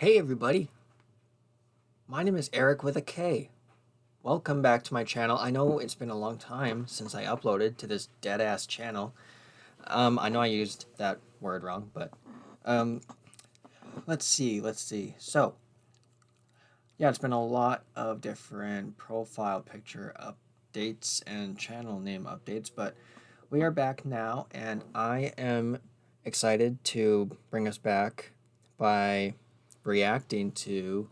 Hey everybody, my name is Eric with a K. Welcome back to my channel. I know it's been a long time since I uploaded to this dead-ass channel. I know I used that word wrong, but um, let's see. So, yeah, it's been a lot of different profile picture updates and channel name updates, but we are back now, and I am excited to bring us back by reacting to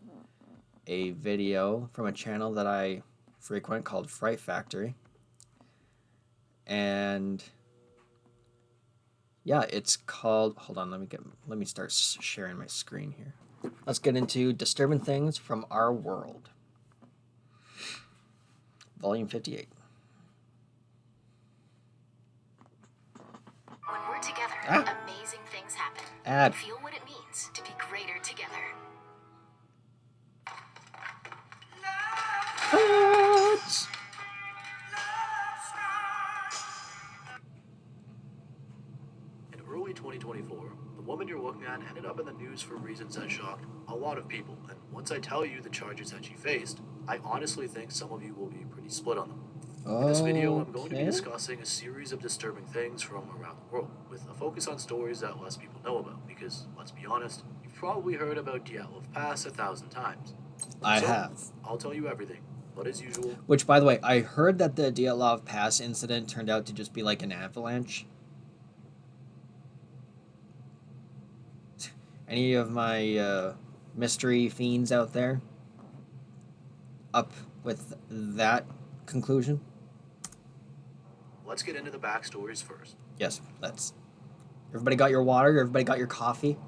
a video from a channel that I frequent called Fright Factory. And yeah, it's called, hold on, let me start sharing my screen here. Let's get into disturbing things from our world. Volume 58. When we're together, amazing things happen. Ad. Feel what it means to be greater together. Ads. In early 2024, the woman you're looking at ended up in the news for reasons that shocked a lot of people, and once I tell you the charges that she faced, I honestly think some of you will be pretty split on them. In this video, I'm going to be discussing a series of disturbing things from around the world, with a focus on stories that less people know about, because, let's be honest, you've probably heard about Dyatlov Pass 1,000 times. I have. I'll tell you everything, but as usual... Which, by the way, I heard that the Dyatlov Pass incident turned out to just be like an avalanche. Any of my mystery fiends out there up with that conclusion? Let's get into the backstories first. Yes, let's. Everybody got your water? Everybody got your coffee?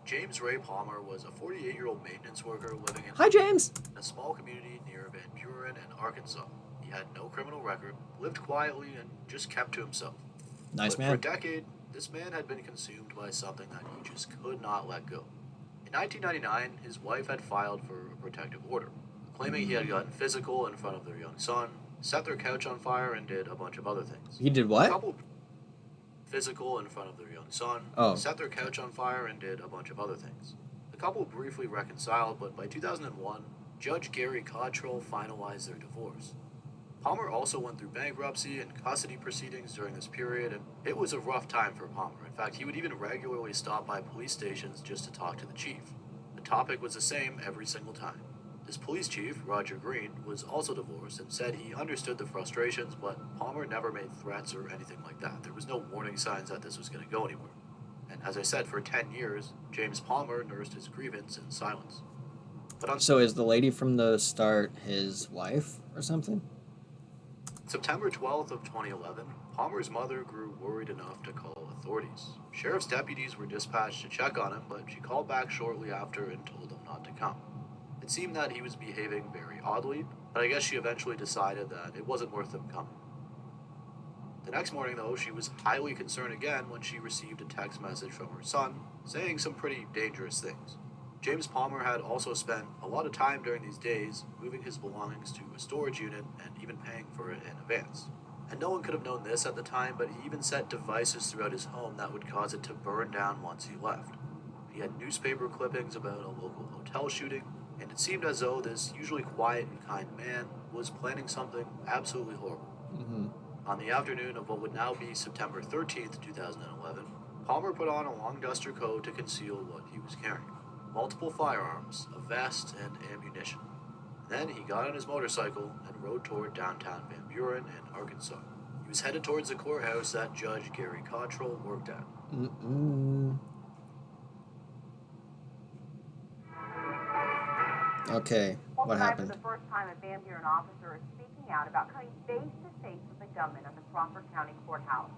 James Ray Palmer was a 48-year-old maintenance worker living in Hi, James! a small community near Van Buren in Arkansas. He had no criminal record, lived quietly, and just kept to himself. Nice but man. For a decade, this man had been consumed by something that he just could not let go. In 1999, his wife had filed for a protective order, claiming he had gotten physical in front of their young son, set their couch on fire, and did a bunch of other things. He did what? Physical in front of their young son, set their couch on fire, and did a bunch of other things. The couple briefly reconciled, but by 2001, Judge Gary Cottrell finalized their divorce. Palmer also went through bankruptcy and custody proceedings during this period, and it was a rough time for Palmer. In fact, he would even regularly stop by police stations just to talk to the chief. The topic was the same every single time. His police chief, Roger Green, was also divorced and said he understood the frustrations, but Palmer never made threats or anything like that. There was no warning signs that this was going to go anywhere. And as I said, for 10 years, James Palmer nursed his grievance in silence. So is the lady from the start his wife or something? September 12th of 2011, Palmer's mother grew worried enough to call authorities. Sheriff's deputies were dispatched to check on him, but she called back shortly after and told them not to come. It seemed that he was behaving very oddly, but I guess she eventually decided that it wasn't worth them coming. The next morning, though, she was highly concerned again when she received a text message from her son saying some pretty dangerous things. James Palmer had also spent a lot of time during these days moving his belongings to a storage unit and even paying for it in advance. And no one could have known this at the time, but he even set devices throughout his home that would cause it to burn down once he left. He had newspaper clippings about a local hotel shooting, and it seemed as though this usually quiet and kind man was planning something absolutely horrible. On the afternoon of what would now be September 13th, 2011, Palmer put on a long duster coat to conceal what he was carrying. Multiple firearms, a vest, and ammunition. Then he got on his motorcycle and rode toward downtown Van Buren in Arkansas. He was headed towards the courthouse that Judge Gary Cottrell worked at. Okay, what happened? For the first time, a Van Buren officer is speaking out about coming face to face with the gunman at the Crawford County Courthouse.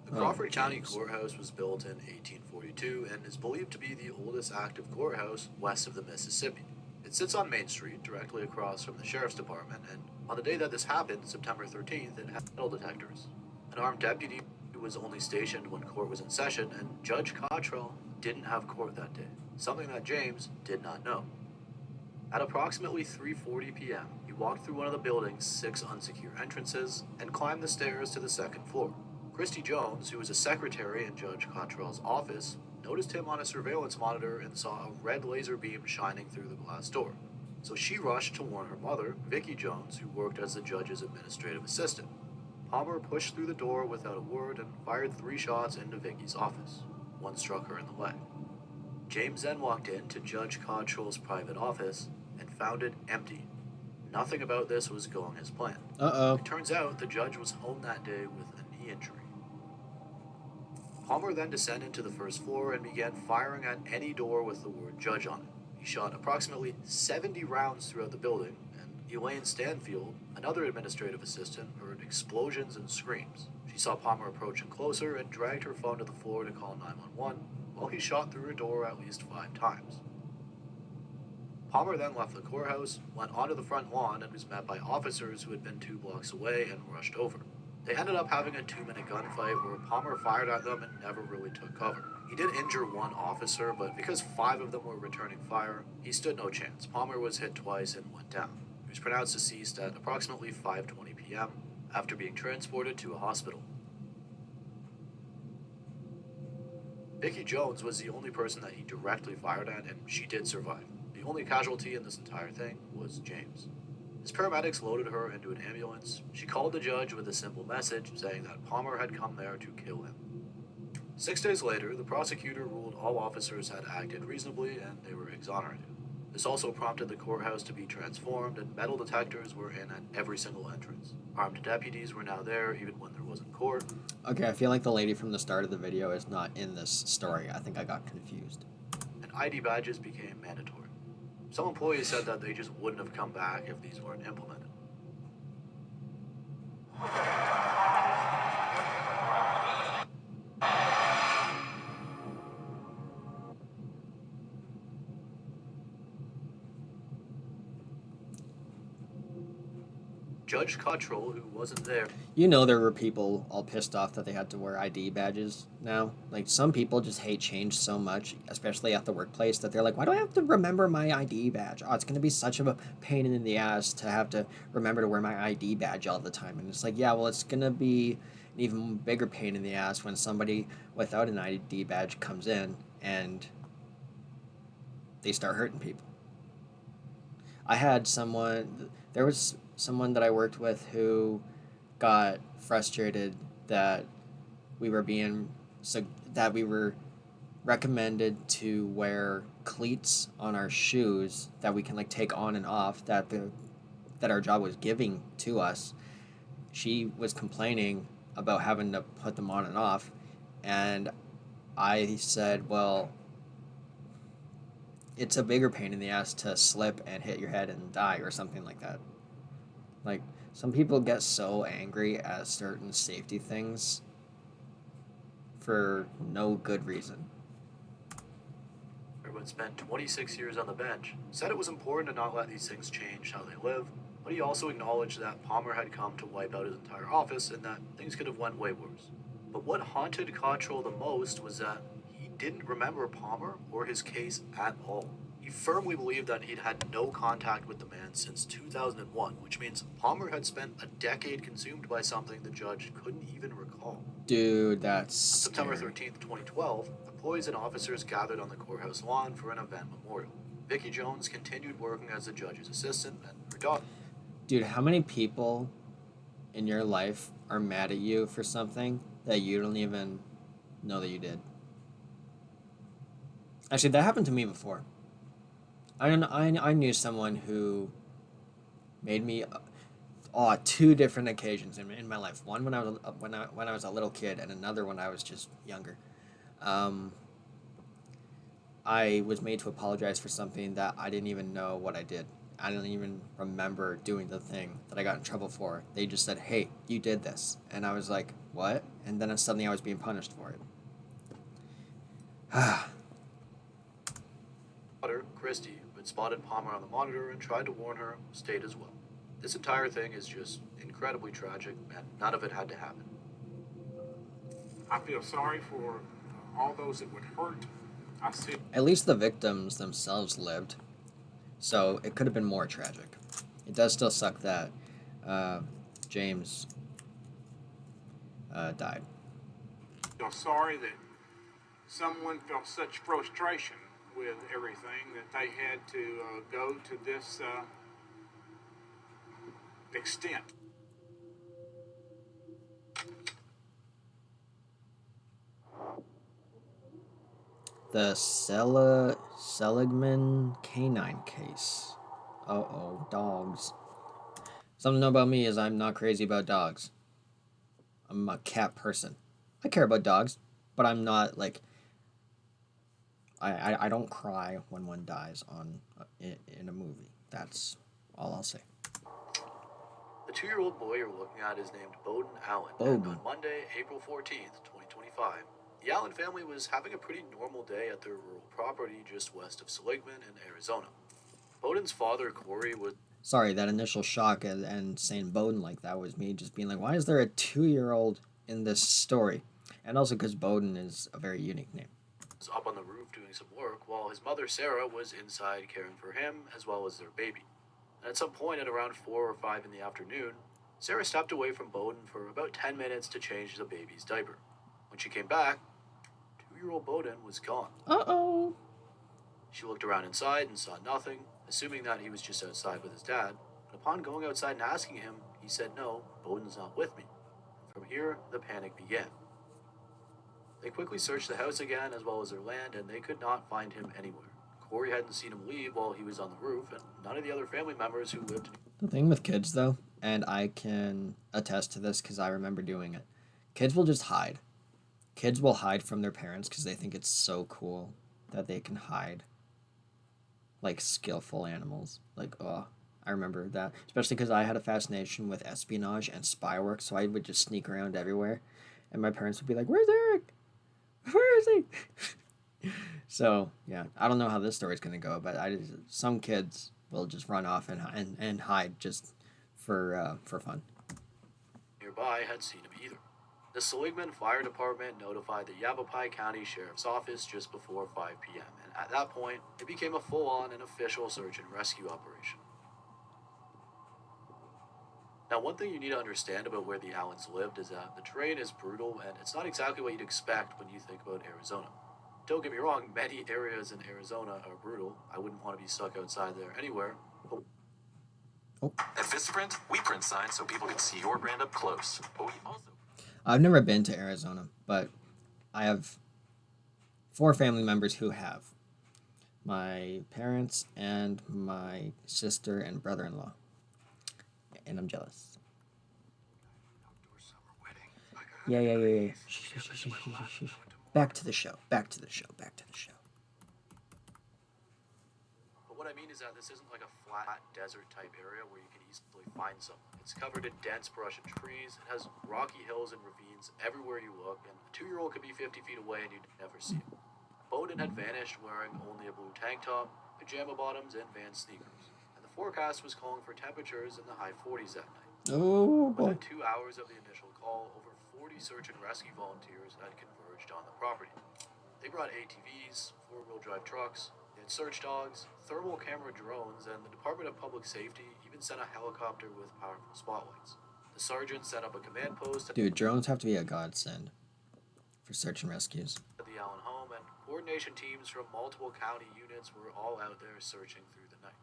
The Crawford County Courthouse was built in 1842 and is believed to be the oldest active courthouse west of the Mississippi. It sits on Main Street, directly across from the Sheriff's Department, and on the day that this happened, September 13th, it had metal detectors. An armed deputy was only stationed when court was in session, and Judge Cottrell didn't have court that day, something that James did not know. At approximately 3:40 p.m., he walked through one of the building's 6 unsecure entrances and climbed the stairs to the second floor. Christy Jones, who was a secretary in Judge Cottrell's office, noticed him on a surveillance monitor and saw a red laser beam shining through the glass door. So she rushed to warn her mother, Vicki Jones, who worked as the judge's administrative assistant. Palmer pushed through the door without a word and fired 3 shots into Vicki's office. One struck her in the leg. James then walked into Judge Cottrell's private office and found it empty. Nothing about this was going as planned. It turns out the judge was home that day with a knee injury. Palmer then descended to the first floor and began firing at any door with the word judge on it. He shot approximately 70 rounds throughout the building, and Elaine Stanfield, another administrative assistant, heard explosions and screams. She saw Palmer approaching closer and dragged her phone to the floor to call 911, while he shot through her door at least 5 times. Palmer then left the courthouse, went onto the front lawn, and was met by officers who had been 2 blocks away and rushed over. They ended up having a 2-minute gunfight where Palmer fired at them and never really took cover. He did injure 1 officer, but because 5 of them were returning fire, he stood no chance. Palmer was hit twice and went down. He was pronounced deceased at approximately 5:20 p.m. after being transported to a hospital. Vicki Jones was the only person that he directly fired at, and she did survive. The only casualty in this entire thing was James. His paramedics loaded her into an ambulance. She called the judge with a simple message saying that Palmer had come there to kill him. 6 days later, the prosecutor ruled all officers had acted reasonably and they were exonerated. This also prompted the courthouse to be transformed, and metal detectors were in at every single entrance. Armed deputies were now there even when there wasn't court. Okay, I feel like the lady from the start of the video is not in this story. I think I got confused. And ID badges became mandatory. Some employees said that they just wouldn't have come back if these weren't implemented. Judge Cottrell, who wasn't there. You know, there were people all pissed off that they had to wear ID badges now. Like, some people just hate change so much, especially at the workplace, that they're like, why do I have to remember my ID badge? Oh, it's going to be such of a pain in the ass to have to remember to wear my ID badge all the time. And it's like, yeah, well, it's going to be an even bigger pain in the ass when somebody without an ID badge comes in and they start hurting people. There was someone that I worked with who got frustrated that we were recommended to wear cleats on our shoes that we can like take on and off that our job was giving to us. She was complaining about having to put them on and off, and I said, well, it's a bigger pain in the ass to slip and hit your head and die or something like that. Like, some people get so angry at certain safety things for no good reason. Everyone spent 26 years on the bench, said it was important to not let these things change how they live, but he also acknowledged that Palmer had come to wipe out his entire office and that things could have went way worse. But what haunted Cottrell the most was that he didn't remember Palmer or his case at all. He firmly believed that he'd had no contact with the man since 2001, which means Palmer had spent a decade consumed by something the judge couldn't even recall. Dude, that's September scary. 13th, 2012, employees and officers gathered on the courthouse lawn for an event memorial. Vicki Jones continued working as the judge's assistant, and her daughter. Dude, how many people in your life are mad at you for something that you don't even know that you did? Actually, that happened to me before. I knew someone who made me 2 different occasions in my life. One when I was a little kid, and another when I was just younger. I was made to apologize for something that I didn't even know what I did. I don't even remember doing the thing that I got in trouble for. They just said, "Hey, you did this," and I was like, "What?" And then suddenly I was being punished for it. Daughter, Christy, who had spotted Palmer on the monitor and tried to warn her, stayed as well. This entire thing is just incredibly tragic, and none of it had to happen. I feel sorry for all those that would hurt. At least the victims themselves lived, so it could have been more tragic. It does still suck that James died. feel sorry that someone felt such frustration with everything that they had to go to this extent. The Seligman canine case. Uh-oh, dogs. Something to know about me is I'm not crazy about dogs. I'm a cat person. I care about dogs, but I'm not like I don't cry when one dies in a movie. That's all I'll say. The 2-year-old boy you're looking at is named Bowden Allen. Bowden. And on Monday, April 14th, 2025, the Allen family was having a pretty normal day at their rural property just west of Seligman in Arizona. Bowden's father, Corey, was... Sorry, that initial shock and saying Bowden like that was me just being like, why is there a 2-year-old in this story? And also because Bowden is a very unique name. Was up on the roof doing some work while his mother, Sarah, was inside caring for him as well as their baby. And at some point at around 4 or 5 in the afternoon, Sarah stepped away from Bowden for about 10 minutes to change the baby's diaper. When she came back, 2-year-old Bowden was gone. Uh-oh. She looked around inside and saw nothing, assuming that he was just outside with his dad. But upon going outside and asking him, he said, "No, Bowden's not with me." And from here, the panic began. They quickly searched the house again as well as their land, and they could not find him anywhere. Corey hadn't seen him leave while he was on the roof, and none of the other family members who lived... The thing with kids, though, and I can attest to this because I remember doing it, kids will just hide. Kids will hide from their parents because they think it's so cool that they can hide. Like skillful animals. Like, oh, I remember that. Especially because I had a fascination with espionage and spy work, so I would just sneak around everywhere. And my parents would be like, "Where's Eric? Where is he?" So, yeah, I don't know how this story's going to go, but some kids will just run off and hide just for fun. Nearby had seen him either. The Seligman Fire Department notified the Yavapai County Sheriff's Office just before 5 p.m., and at that point, it became a full-on and official search and rescue operation. Now, one thing you need to understand about where the Allens lived is that the terrain is brutal, and it's not exactly what you'd expect when you think about Arizona. Don't get me wrong, many areas in Arizona are brutal. I wouldn't want to be stuck outside there anywhere. Oh. At Vistaprint, we print signs so people can see your brand up close. But we also... I've never been to Arizona, but I have 4 family members who have. My parents and my sister and brother-in-law. And I'm jealous. Yeah. Shh. Back to the show. But what I mean is that this isn't like a flat desert type area where you can easily find someone. It's covered in dense brush and trees. It has rocky hills and ravines everywhere you look, and a 2-year-old could be 50 feet away and you'd never see him. Bowden had vanished wearing only a blue tank top, pajama bottoms, and Vans sneakers. And the forecast was calling for temperatures in the high 40s that night. Oh, boy. Within 2 hours of the initial call, over 40 search and rescue volunteers had converged on the property. They brought ATVs, 4-wheel drive trucks, they had search dogs, thermal camera drones, and the Department of Public Safety even sent a helicopter with powerful spotlights. The sergeant set up a command post... Dude, drones have to be a godsend for search and rescues. ...at the Allen home, and coordination teams from multiple county units were all out there searching through the night.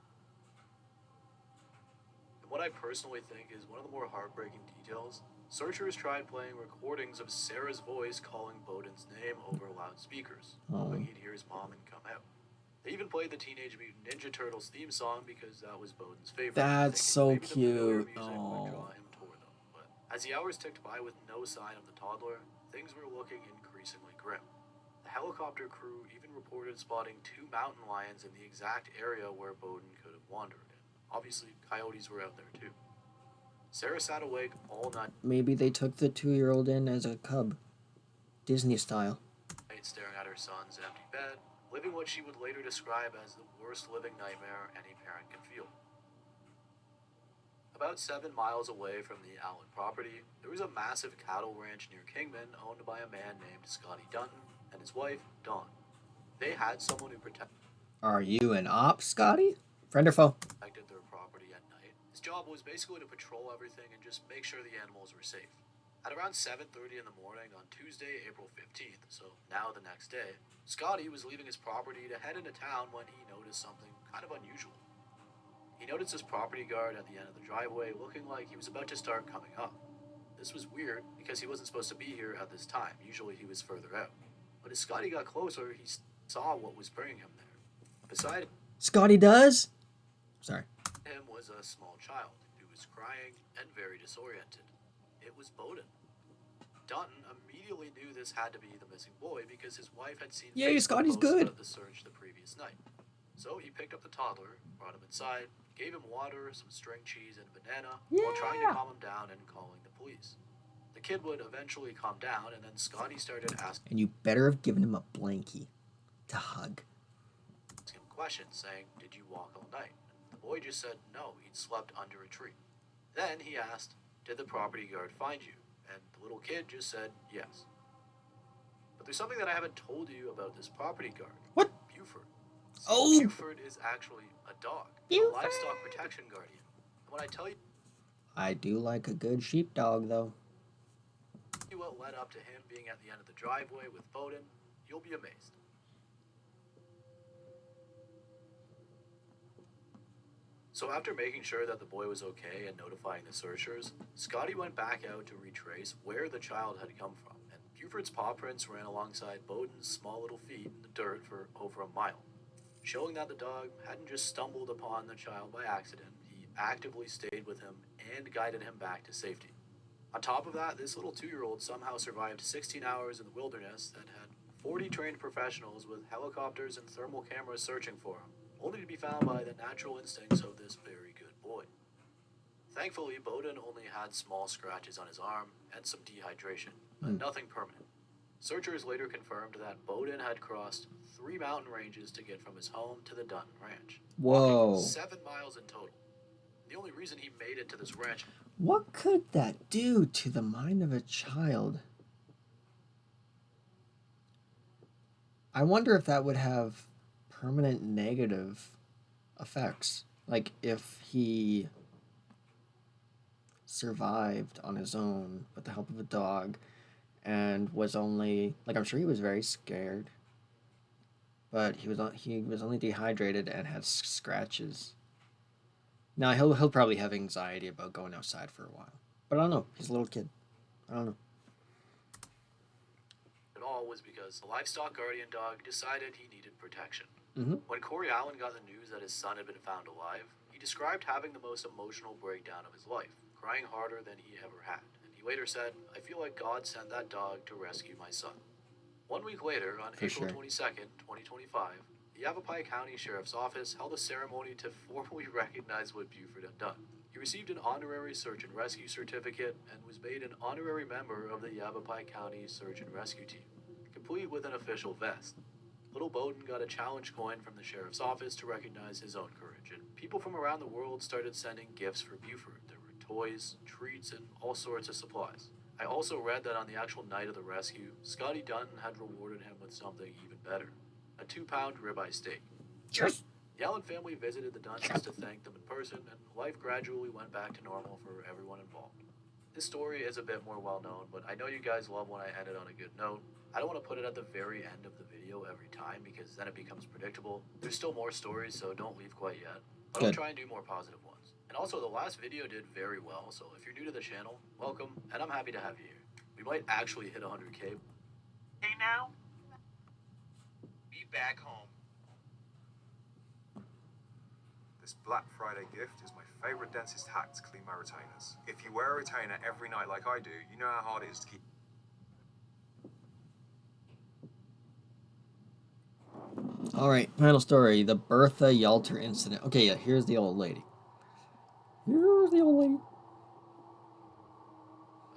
And what I personally think is one of the more heartbreaking details, searchers tried playing recordings of Sarah's voice calling Bowden's name over loudspeakers, hoping he'd hear his mom and come out. They even played the Teenage Mutant Ninja Turtles theme song because that was Bowden's favorite. That's so maybe the familiar cute. music would draw him toward them. But as the hours ticked by with no sign of the toddler, things were looking increasingly grim. The helicopter crew even reported spotting 2 mountain lions in the exact area where Bowden could have wandered. And obviously, coyotes were out there too. Sarah sat awake all night. Maybe they took the 2-year-old in as a cub. Disney style. Staring at her son's empty bed, living what she would later describe as the worst living nightmare any parent can feel. About 7 miles away from the Allen property, there was a massive cattle ranch near Kingman owned by a man named Scotty Dunton and his wife, Dawn. They had someone who protected... Are you an op, Scotty? Friend or foe? ...their property at night. His job was basically to patrol everything and just make sure the animals were safe. At around 7:30 in the morning on Tuesday, April 15th, so now the next day, Scotty was leaving his property to head into town when he noticed something kind of unusual. He noticed his property guard at the end of the driveway looking like he was about to start coming up. This was weird because he wasn't supposed to be here at this time. Usually he was further out. But as Scotty got closer, he saw what was bringing him there. Beside Scotty does? Sorry. him was a small child who was crying and very disoriented. It was Bowden. Dutton immediately knew this had to be the missing boy because his wife had seen Yay, Facebook Scotty's posts good. about the search the previous night. So he picked up the toddler, brought him inside, gave him water, some string cheese, and a banana, while trying to Yeah. calm him down and calling the police. The kid would eventually calm down, and then Scotty started asking And you better have given him a blankie to hug. him questions, saying, "Did you walk all night?" And the boy just said no, he'd slept under a tree. Then he asked, "Did the property guard find you?" And the little kid just said yes. But there's something that I haven't told you about this property guard. What? Buford. See, Oh! Buford is actually a dog, a Buford! livestock protection guardian. And when I tell you I do like a good sheepdog, though. what led up to him being at the end of the driveway with Bowden, you'll be amazed. So after making sure that the boy was okay and notifying the searchers, Scotty went back out to retrace where the child had come from, and Buford's paw prints ran alongside Bowden's small little feet in the dirt for over a mile, showing that the dog hadn't just stumbled upon the child by accident, he actively stayed with him and guided him back to safety. On top of that, this little 2-year-old somehow survived 16 hours in the wilderness that had 40 trained professionals with helicopters and thermal cameras searching for him, only to be found by the natural instincts of this very good boy. Thankfully, Bowden only had small scratches on his arm and some dehydration, but nothing permanent. Searchers later confirmed that Bowden had crossed 3 mountain ranges to get from his home to the Dutton Ranch, Whoa. walking 7 miles in total. The only reason he made it to this ranch What could that do to the mind of a child? I wonder if that would have permanent negative effects. Like if he survived on his own with the help of a dog and was only, like, I'm sure he was very scared, but he was only dehydrated and had scratches. Now he'll probably have anxiety about going outside for a while, but I don't know. He's a little kid. I don't know. at all was because the livestock guardian dog decided he needed protection. Mhm. When Corey Allen got the news that his son had been found alive, he described having the most emotional breakdown of his life, crying harder than he ever had. And he later said, "I feel like God sent that dog to rescue my son." 1 week later, on For April sure. 22nd, 2025, the Yavapai County Sheriff's Office held a ceremony to formally recognize what Buford had done. He received an honorary search and rescue certificate and was made an honorary member of the Yavapai County Search and Rescue Team, complete with an official vest. Little Bowden got a challenge coin from the sheriff's office to recognize his own courage, and people from around the world started sending gifts for Buford. There were toys, treats, and all sorts of supplies. I also read that on the actual night of the rescue, Scotty Dutton had rewarded him with something even better, a 2-pound ribeye steak. Yes. The Allen family visited the Duntons to thank them in person, and life gradually went back to normal for everyone involved. This story is a bit more well known, but I know you guys love when I end it on a good note. I don't want to put it at the very end of the video every time because then it becomes predictable. There's still more stories, so don't leave quite yet. But I'll Good. try and do more positive ones. And also, the last video did very well, so if you're new to the channel, welcome, and I'm happy to have you here. We might actually hit 100K. Hey now, be back home. This Black Friday gift is my favourite dentist hack to clean my retainers. If you wear a retainer every night like I do, you know how hard it is to keep. All right, final story: the Bertha Yalter incident. Okay, yeah, here's the old lady. Here's the old lady.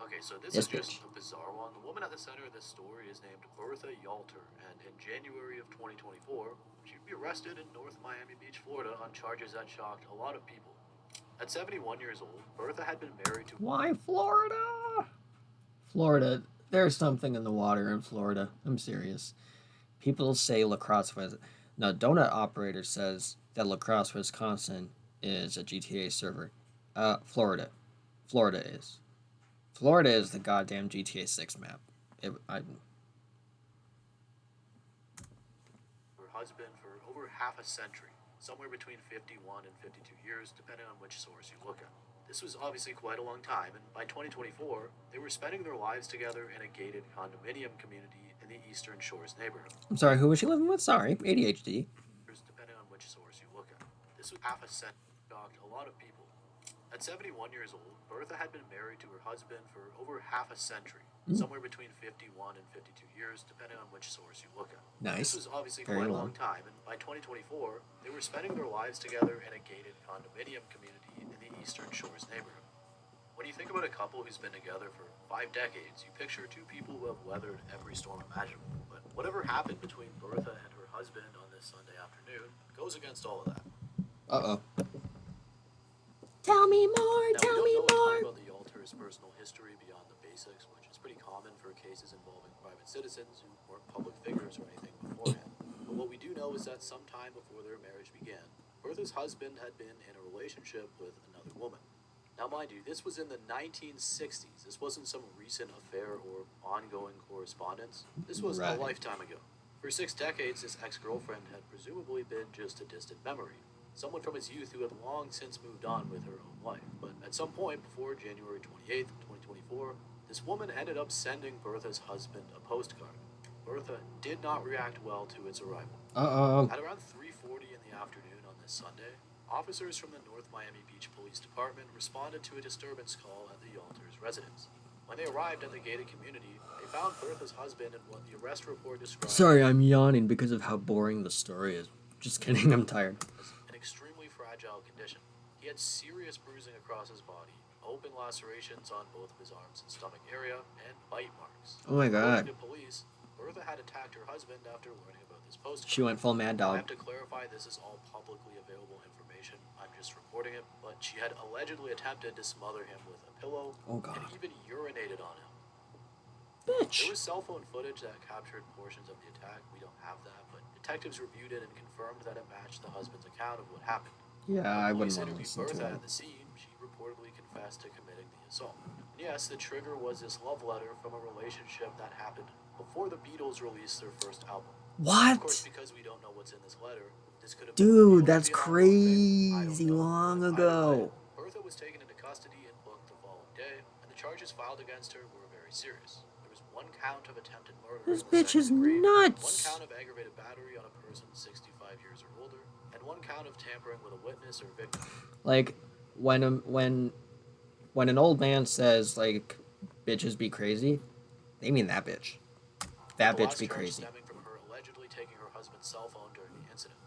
Okay, so this Yes, is just bitch. a bizarre one. The woman at the center of this story is named Bertha Yalter, and in January of 2024, she'd be arrested in North Miami Beach, Florida, on charges that shocked a lot of people. At 71 years old, Bertha had been married to Why Florida? Florida. There's something in the water in Florida. I'm serious. People say La Crosse, no, Donut Operator says that La Crosse, Wisconsin is a GTA server. Florida. Florida is. Florida is the goddamn GTA 6 map. Her husband for over half a century, somewhere between 51 and 52 years, depending on which source you look at. This was obviously quite a long time, and by 2024, they were spending their lives together in a gated condominium community in the Eastern Shores neighborhood. I'm sorry, who was she living with? Sorry, ADHD. Depending on which source you look at. This was half a century, shocked a lot of people. At 71 years old, Bertha had been married to her husband for over half a century, somewhere between 51 and 52 years, depending on which source you look at. Nice. This was obviously Very quite a long. long time, and by 2024, they were spending their lives together in a gated condominium community in the Eastern Shores neighborhood. When you think about a couple who's been together for 5 decades, you picture two people who have weathered every storm imaginable. But whatever happened between Bertha and her husband on this Sunday afternoon goes against all of that. Uh-oh. Tell me more, Now, tell we me don't know a ton more. about the Yalter's personal history beyond the basics, which is pretty common for cases involving private citizens who weren't public figures or anything beforehand. But what we do know is that sometime before their marriage began, Bertha's husband had been in a relationship with another woman. Now, mind you, this was in the 1960s. This wasn't some recent affair or ongoing correspondence. This was Right. a lifetime ago. For 6 decades, this ex-girlfriend had presumably been just a distant memory. Someone from his youth who had long since moved on with her own life. But at some point before January 28th, 2024, this woman ended up sending Bertha's husband a postcard. Bertha did not react well to its arrival. Uh-oh. At around 3:40 in the afternoon on this Sunday, officers from the North Miami Beach Police Department responded to a disturbance call at the Yalter's residence. When they arrived at the gated community, they found Bertha's husband in what the arrest report described Sorry, I'm yawning because of how boring the story is. Just kidding, I'm tired. as an extremely fragile condition. He had serious bruising across his body, open lacerations on both of his arms and stomach area, and bite marks. Oh my god. According to police, Bertha had attacked her husband after learning about this postcard. She went full mad I dog. have to clarify, this is all publicly available information. I'm just reporting it, but she had allegedly attempted to smother him with a pillow Oh god. and even urinated on him. Bitch. There was cell phone footage that captured portions of the attack. We don't have that, but detectives reviewed it and confirmed that it matched the husband's account of what happened. Yeah, I When wouldn't police want to interviewed listen to Bertha it. at the scene, she reportedly confessed to committing the assault. And yes, the trigger was this love letter from a relationship that happened before the Beatles released their first album. Of course, What? because we don't know what's in this letter, this could have been real Dude, that's Vietnam War thing. I don't crazy know. long But either ago. way, Bertha was taken into custody and booked the following day, and the charges filed against her were very serious. There was 1 count of attempted murder. This in the bitch is second degree, 1 nuts. count of aggravated battery on a person 65 years or older, and 1 count of tampering with a witness or victim. Like, when an old man says, like, bitches be crazy, they mean that bitch. That The bitch last be charge crazy. stemming from her allegedly taking her husband's cell phone during the incident.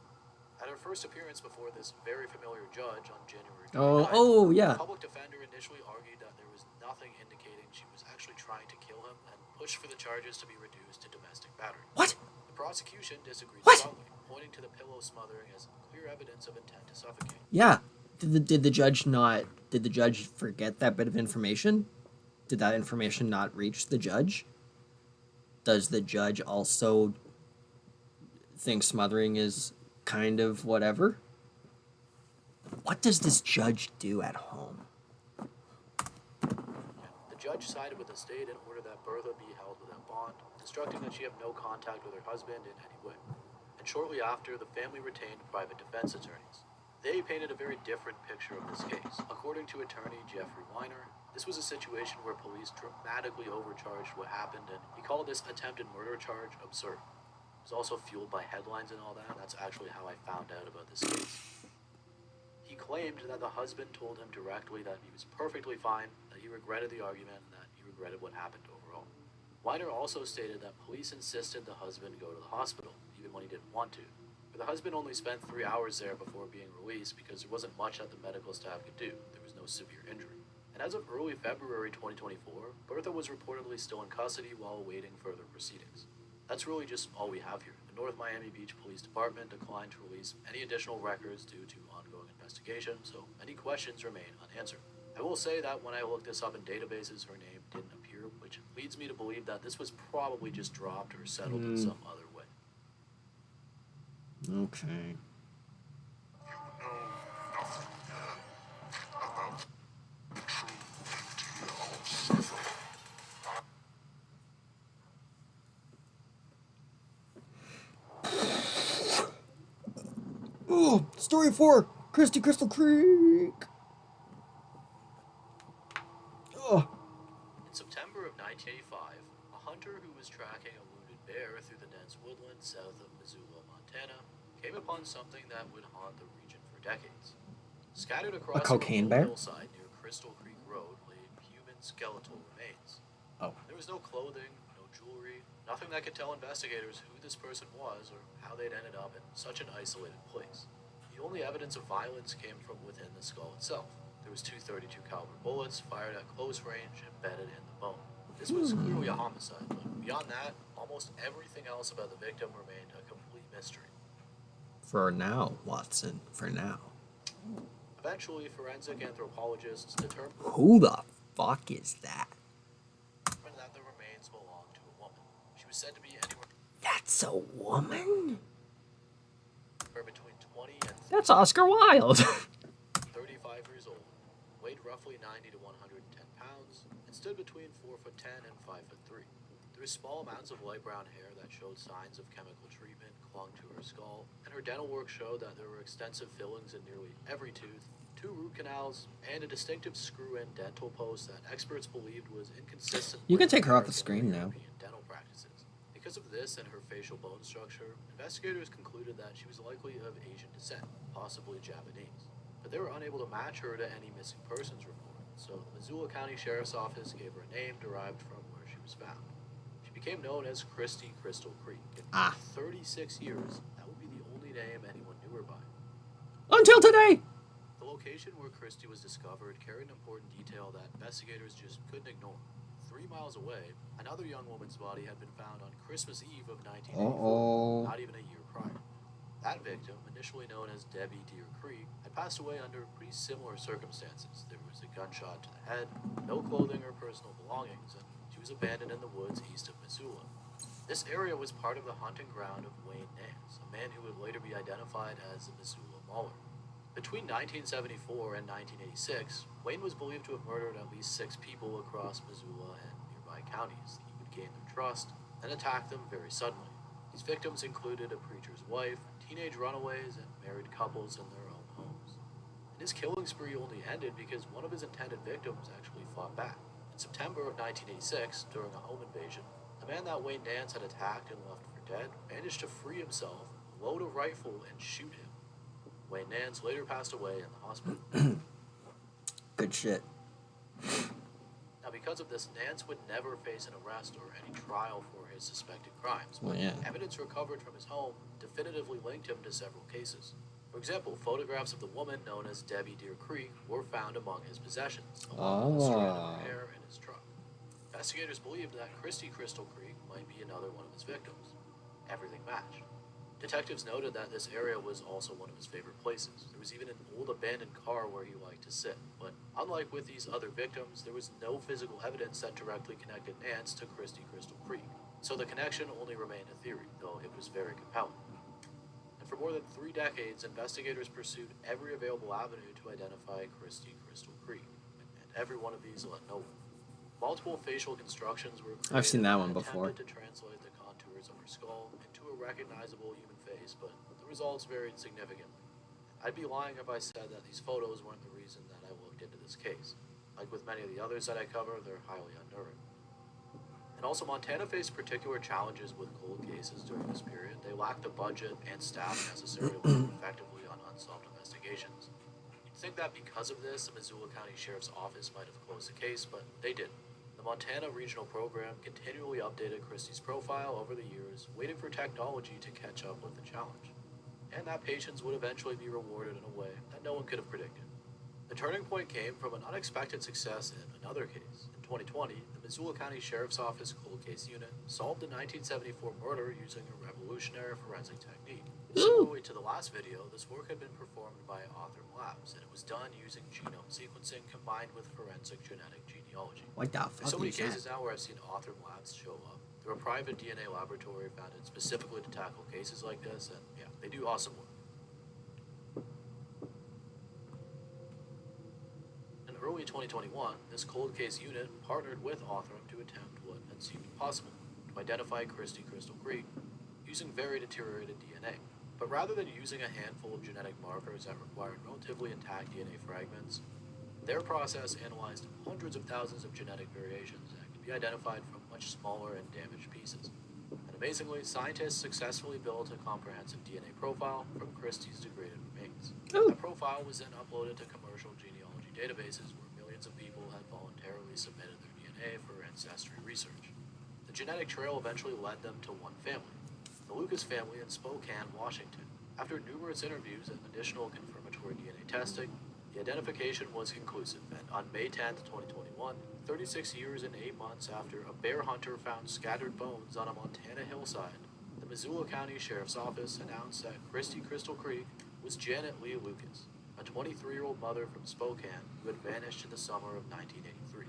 At her first appearance before this very familiar judge on January 29th, Oh, yeah. the public defender initially argued that there was nothing indicating she was actually trying to kill him and pushed for the charges to be reduced to domestic battery. What? The prosecution disagreed What? strongly, pointing to the pillow smothering as clear evidence of intent to suffocate. Yeah. Did the judge not... Did the judge forget that bit of information? Did that information not reach the judge? Does the judge also think smothering is kind of whatever? What does this judge do at home? The judge sided with the state and ordered that Bertha be held without bond, instructing that she have no contact with her husband in any way. And shortly after, the family retained private defense attorneys. They painted a very different picture of this case. According to attorney Jeffrey Weiner, this was a situation where police dramatically overcharged what happened, and he called this attempted murder charge absurd. It was also fueled by headlines and all that, and that's actually how I found out about this case. He claimed that the husband told him directly that he was perfectly fine, that he regretted the argument, and that he regretted what happened overall. Weiner also stated that police insisted the husband go to the hospital, even when he didn't want to. But the husband only spent 3 hours there before being released because there wasn't much that the medical staff could do. There was no severe injury. And as of early February 2024, Bertha was reportedly still in custody while awaiting further proceedings. That's really just all we have here. The North Miami Beach Police Department declined to release any additional records due to ongoing investigation, so any questions remain unanswered. I will say that when I looked this up in databases, her name didn't appear, which leads me to believe that this was probably just dropped or settled in some other way. Okay. About the true beauty of suffering. Oh, story 4, Christy Crystal Creek. Oh. In September of 1985, a hunter who was tracking a wounded bear through the dense woodland south of Missoula, Montana, came upon something that would haunt the region for decades. Scattered across a cocaine remote bear? hillside near Crystal Creek Road lay human skeletal remains. Oh. There was no clothing, no jewelry, nothing that could tell investigators who this person was or how they'd ended up in such an isolated place. The only evidence of violence came from within the skull itself. There was two .32 caliber bullets fired at close range embedded in the bone. This was clearly a homicide, but beyond that, almost everything else about the victim remained a complete mystery. For now, Watson. For now. Eventually, forensic anthropologists determined Who the fuck is that? that the remains belonged to a woman. She was said to be anywhere That's a woman? between 20 and That's Oscar Wilde. 35 years old, weighed roughly 90 to 110 pounds, and stood between 4'10" and 5'3". There were small amounts of light brown hair that showed signs of chemical treatment clung to her skull, and her dental work showed that there were extensive fillings in nearly every tooth, 2 root canals, and a distinctive screw-in dental post that experts believed was inconsistent You can with take her off the American screen or now. European dental practices. Because of this and her facial bone structure, investigators concluded that she was likely of Asian descent, possibly Japanese. But they were unable to match her to any missing persons report, so the Missoula County Sheriff's Office gave her a name derived from where she was found. She became known as Christy Crystal Creek, and for 36 years, that would be the only name anyone knew her by. Until today! The location where Christy was discovered carried an important detail that investigators just couldn't ignore. 3 miles away, another young woman's body had been found on Christmas Eve of 1984, not even a year prior. That victim, initially known as Debbie Deer Creek, had passed away under pretty similar circumstances. There was a gunshot to the head, no clothing or personal belongings, and she was abandoned in the woods east of Missoula. This area was part of the hunting ground of Wayne Nance, a man who would later be identified as the Missoula Mauler. Between 1974 and 1986, Wayne was believed to have murdered at least 6 people across Missoula and nearby counties. He would gain their trust and attack them very suddenly. These victims included a preacher's wife, teenage runaways, and married couples in their own homes. And his killing spree only ended because one of his intended victims actually fought back. In September of 1986, during a home invasion, the man that Wayne Nance had attacked and left for dead managed to free himself, load a rifle, and shoot him. Wayne Nance later passed away in the hospital. Good shit. Now, because of this, Nance would never face an arrest or any trial for his suspected crimes. Well, yeah. Evidence recovered from his home definitively linked him to several cases. For example, photographs of the woman known as Debbie Deer Creek were found among his possessions, along with a strand of her hair in his truck. Investigators believed that Christy Crystal Creek might be another one of his victims. Everything matched. Detectives noted that this area was also one of his favorite places. There was even an old abandoned car where he liked to sit. But unlike with these other victims, there was no physical evidence that directly connected Nance to Christy Crystal Creek. So the connection only remained a theory, though it was very compelling. And for more than 3 decades, investigators pursued every available avenue to identify Christy Crystal Creek. And every one of these led nowhere. Multiple facial constructions were created. I've seen that one and before. attempted to translate the contours of her skull into a recognizable human face, but the results varied significantly. I'd be lying if I said that these photos weren't the reason that I looked into this case. Like with many of the others that I cover, they're highly unnerving. And also, Montana faced particular challenges with cold cases during this period. They lacked the budget and staff necessary to work effectively on unsolved investigations. You'd think that because of this, the Missoula County Sheriff's Office might have closed the case, but they didn't. The Montana Regional Program continually updated Christie's profile over the years, waiting for technology to catch up with the challenge. And that patience would eventually be rewarded in a way that no one could have predicted. The turning point came from an unexpected success in another case. In 2020, the Missoula County Sheriff's Office Cold Case Unit solved a 1974 murder using a revolutionary forensic technique. Similarly to the last video, this work had been performed by Author Labs, and it was done using genome sequencing combined with forensic genetic genealogy. What the fuck There's so many is that? cases now where I've seen Author Labs show up. They're a private DNA laboratory founded specifically to tackle cases like this, and yeah, they do awesome work. In early 2021, this cold case unit partnered with Author to attempt what had seemed impossible: to identify Christy Crystal Creek using very deteriorated DNA. But rather than using a handful of genetic markers that required relatively intact DNA fragments, their process analyzed hundreds of thousands of genetic variations that could be identified from much smaller and damaged pieces. And amazingly, scientists successfully built a comprehensive DNA profile from Christie's degraded remains. Ooh. That profile was then uploaded to commercial genealogy databases where millions of people had voluntarily submitted their DNA for ancestry research. The genetic trail eventually led them to one family, the Lucas family in Spokane, Washington. After numerous interviews and additional confirmatory DNA testing, the identification was conclusive, and on May 10, 2021, 36 years and 8 months after a bear hunter found scattered bones on a Montana hillside, the Missoula County Sheriff's Office announced that Christy Crystal Creek was Janet Lee Lucas, a 23-year-old mother from Spokane who had vanished in the summer of 1983.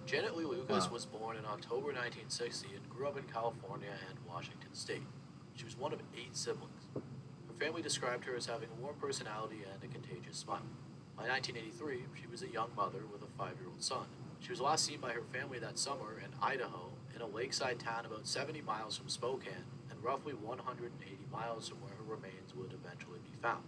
Janet Lee Lucas was born in October 1960 and grew up in California and Washington State. She was one of 8 siblings. Her family described her as having a warm personality and a contagious smile. By 1983, she was a young mother with a 5-year-old son. She was last seen by her family that summer in Idaho, in a lakeside town about 70 miles from Spokane and roughly 180 miles from where her remains would eventually be found.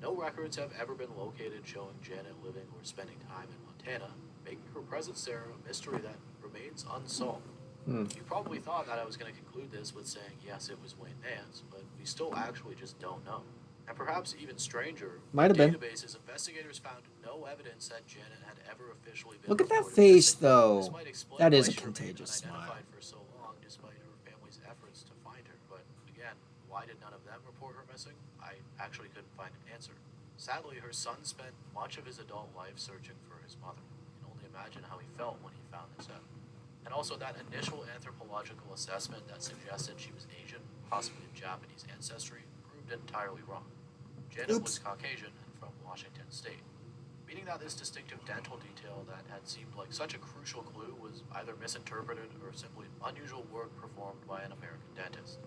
No records have ever been located showing Janet living or spending time in Montana, making her presence there a mystery that remains unsolved. You probably thought that I was going to conclude this with saying yes, it was Wayne Nance, but we still actually just don't know. And perhaps even stranger, Might have been. databases, investigators found no evidence that Janet had ever officially been Look at that reported face, missing. though. This might explain That is why a she remained contagious smile. unidentified for so long, despite her family's efforts to find her. But again, why did none of them report her missing? I actually couldn't find an answer. Sadly, her son spent much of his adult life searching for his mother. You can only imagine how he felt when he found this out. And also, that initial anthropological assessment that suggested she was Asian, possibly of Japanese ancestry, proved entirely wrong. Janet was Caucasian and from Washington State, meaning that this distinctive dental detail that had seemed like such a crucial clue was either misinterpreted or simply unusual work performed by an American dentist.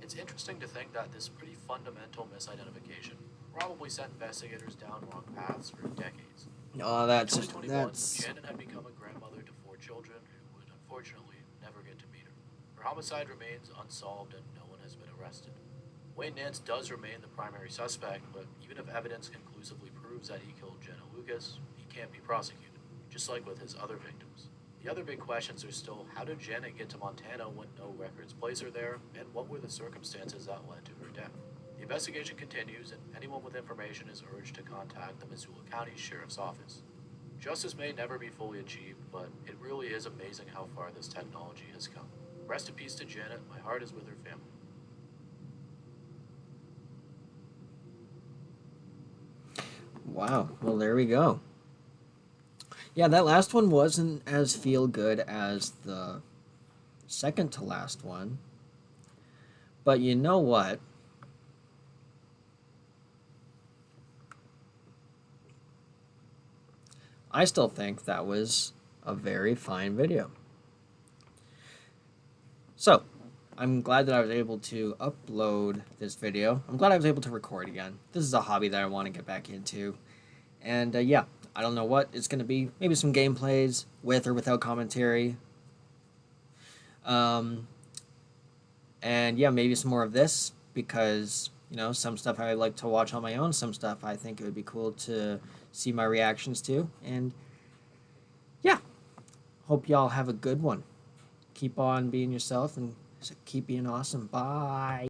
It's interesting to think that this pretty fundamental misidentification probably sent investigators down wrong paths for decades. Oh, In 2021, that's Janet had become a grandmother to 4 children who would unfortunately never get to meet her. Her homicide remains unsolved and no one has been arrested. Wayne Nance does remain the primary suspect, but even if evidence conclusively proves that he killed Janet Lucas, he can't be prosecuted, just like with his other victims. The other big questions are still, how did Janet get to Montana when no records place her there, and what were the circumstances that led to her death? The investigation continues, and anyone with information is urged to contact the Missoula County Sheriff's Office. Justice may never be fully achieved, but it really is amazing how far this technology has come. Rest in peace to Janet. My heart is with her family. wow. Well, there we go. Yeah, that last one wasn't as feel good as the second to last one. But you know what? I still think that was a very fine video. So, I'm glad that I was able to upload this video. I'm glad I was able to record again. This is a hobby that I want to get back into. And yeah, I don't know what it's going to be. Maybe some gameplays with or without commentary. And yeah, maybe some more of this because, you know, some stuff I like to watch on my own. Some stuff I think it would be cool to see my reactions to. And yeah, hope y'all have a good one. Keep on being yourself and keep being awesome. Bye.